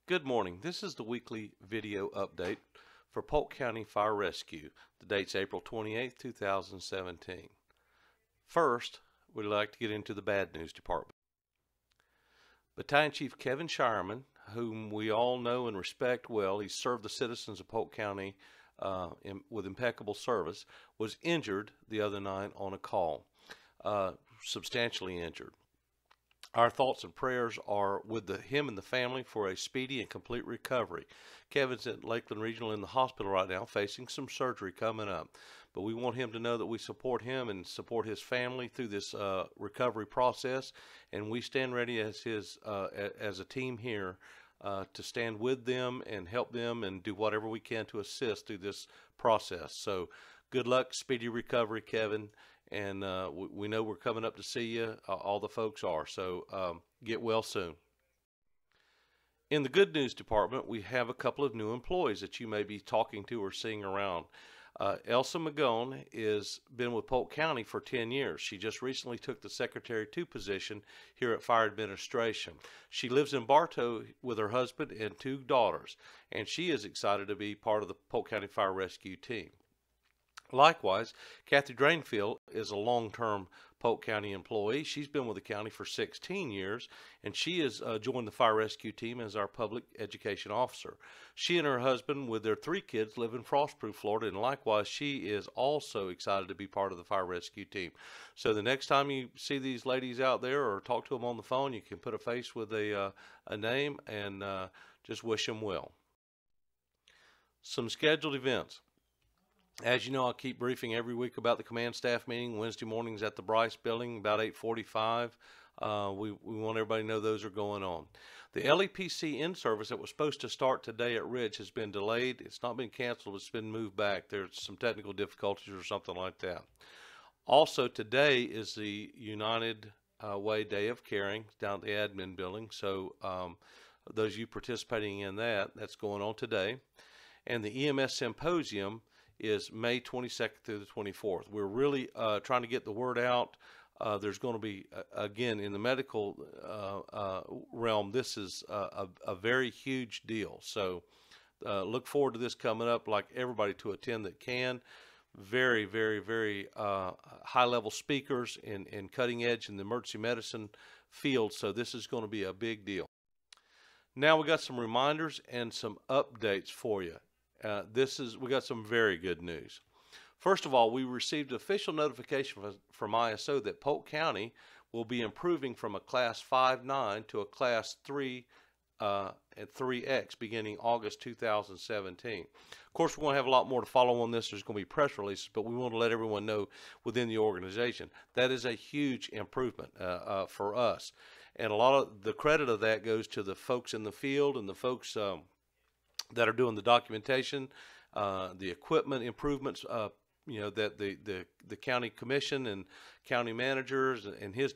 Good morning. This is the weekly video update for Polk County Fire Rescue. The date's April 28th, 2017. First, we'd like to get into the bad news department. Battalion Chief Kevin Shireman, whom we all know and respect well, he served the citizens of Polk County with impeccable service, was injured the other night on a call, substantially injured. Our thoughts and prayers are with him and the family for a speedy and complete recovery. Kevin's at Lakeland Regional in the hospital right now, facing some surgery coming up. But we want him to know that we support him and support his family through this recovery process, and we stand ready as a team here to stand with them and help them and do whatever we can to assist through this process. So, good luck, speedy recovery, Kevin. And we know we're coming up to see you. All the folks are. So get well soon. In the good news department, we have a couple of new employees that you may be talking to or seeing around. Elsa Magone has been with Polk County for 10 years. She just recently took the Secretary 2 position here at Fire Administration. She lives in Bartow with her husband and 2 daughters, and she is excited to be part of the Polk County Fire Rescue team. Likewise, Kathy Drainfield is a long-term Polk County employee. She's been with the county for 16 years, and she has joined the fire rescue team as our public education officer. She and her husband, with their 3 kids, live in Frostproof, Florida, and likewise, she is also excited to be part of the fire rescue team. So the next time you see these ladies out there or talk to them on the phone, you can put a face with a name and just wish them well. Some scheduled events. As you know, I keep briefing every week about the command staff meeting Wednesday mornings at the Bryce building about 8:45. We want everybody to know those are going on. The LEPC in-service that was supposed to start today at Ridge has been delayed. It's not been canceled. It's been moved back. There's some technical difficulties or something like that. Also, today is the United Way Day of Caring down at the admin building. So those of you participating in that, that's going on today. And the EMS Symposium is May 22nd through the 24th. We're really trying to get the word out. There's going to be, again, in the medical realm, this is a very huge deal. So look forward to this coming up, like everybody to attend that can. Very, very, very high-level speakers and cutting edge in the emergency medicine field. So this is going to be a big deal. Now we got some reminders and some updates for you. We got some very good news. First of all, we received official notification from ISO that Polk County will be improving from a Class 5-9 to a Class 3 at 3X beginning August 2017. Of course, we're going to have a lot more to follow on this. There's going to be press releases, but we want to let everyone know within the organization that is a huge improvement for us. And a lot of the credit of that goes to the folks in the field and the folks that are doing the documentation, the equipment improvements, that the county commission and county managers and his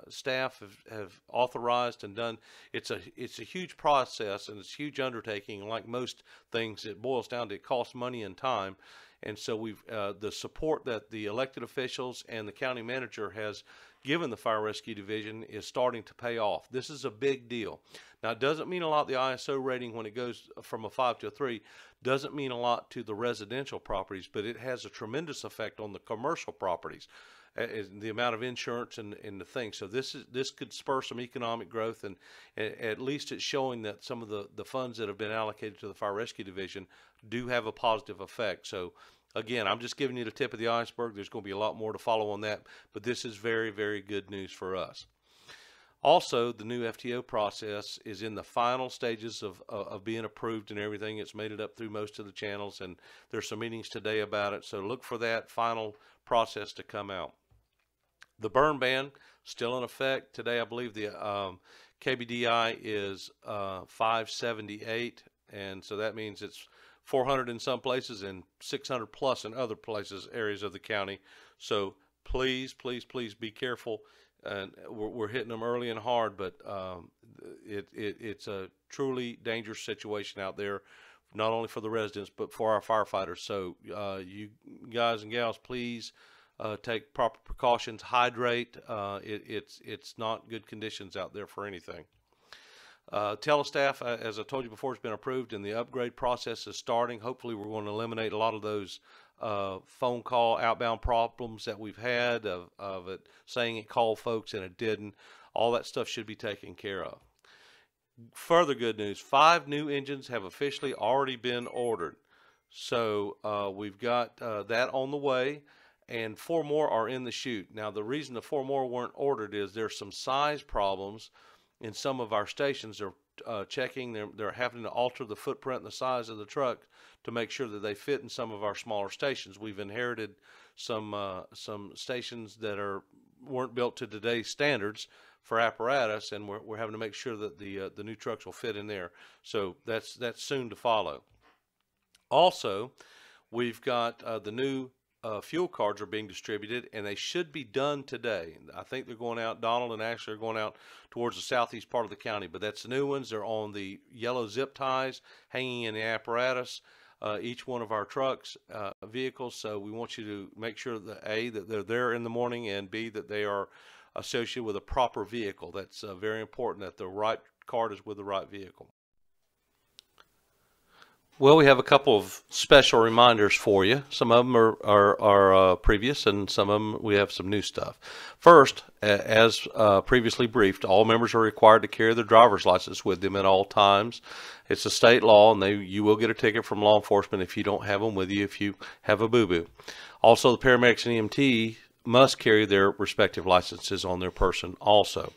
staff have authorized and done. It's a huge process and it's a huge undertaking. Like most things, it boils down to it costs money and time. And so the support that the elected officials and the county manager has given the fire rescue division is starting to pay off. This is a big deal. Now, it doesn't mean a lot. The ISO rating, when it goes from a 5 to a 3, doesn't mean a lot to the residential properties, but it has a tremendous effect on the commercial properties, the amount of insurance and the thing. So this could spur some economic growth, and at least it's showing that some of the funds that have been allocated to the fire rescue division do have a positive effect. So again, I'm just giving you the tip of the iceberg. There's going to be a lot more to follow on that, but this is very, very good news for us. Also, the new FTO process is in the final stages of being approved and everything. It's made it up through most of the channels, and there's some meetings today about it. So look for that final process to come out. The burn ban still in effect. Today, I believe the KBDI is 578, and so that means it's 400 in some places and 600 plus in other places, areas of the county. So please, please, please be careful. And we're hitting them early and hard, but it's a truly dangerous situation out there, not only for the residents but for our firefighters. So you guys and gals, please take proper precautions, hydrate. It's not good conditions out there for anything. Telestaff, as I told you before, has been approved and the upgrade process is starting. Hopefully we're going to eliminate a lot of those phone call outbound problems that we've had of it saying it called folks and it didn't. All that stuff should be taken care of. Further good news, 5 new engines have officially already been ordered. So we've got that on the way, and 4 more are in the chute. Now the reason the 4 more weren't ordered is there's some size problems in some of our stations. They're checking, they're having to alter the footprint and the size of the truck to make sure that they fit in some of our smaller stations. We've inherited some stations that weren't built to today's standards for apparatus, and we're having to make sure that the new trucks will fit in there. So that's soon to follow. Also, we've got the new fuel cards are being distributed, and they should be done today. I think they're going out, Donald and Ashley are going out towards the southeast part of the county, but that's the new ones. They're on the yellow zip ties hanging in the apparatus, each one of our trucks, vehicles. So we want you to make sure that A, that they're there in the morning, and B, that they are associated with a proper vehicle. That's very important, that the right card is with the right vehicle. Well, we have a couple of special reminders for you. Some of them are previous, and some of them we have some new stuff. First, as previously briefed, all members are required to carry their driver's license with them at all times. It's a state law, and you will get a ticket from law enforcement if you don't have them with you, if you have a boo-boo. Also, the paramedics and EMT must carry their respective licenses on their person also.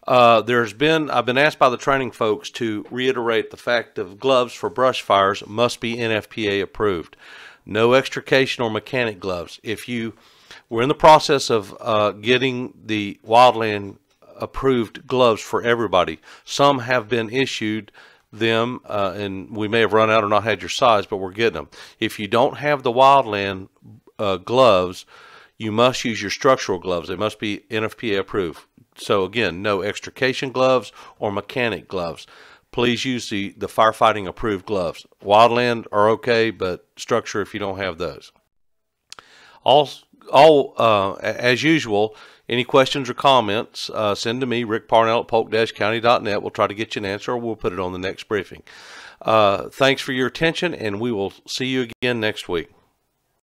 I've been asked by the training folks to reiterate the fact of gloves for brush fires must be NFPA approved. No extrication or mechanic gloves. We're in the process of getting the Wildland approved gloves for everybody. Some have been issued them, and we may have run out or not had your size, but we're getting them. If you don't have the Wildland gloves, you must use your structural gloves. They must be NFPA approved. So again, no extrication gloves or mechanic gloves. Please use the firefighting approved gloves. Wildland are okay, but structure if you don't have those. As usual, any questions or comments, send to me, Rick Parnell at polk-county.net. We'll try to get you an answer, or we'll put it on the next briefing. Thanks for your attention, and we will see you again next week.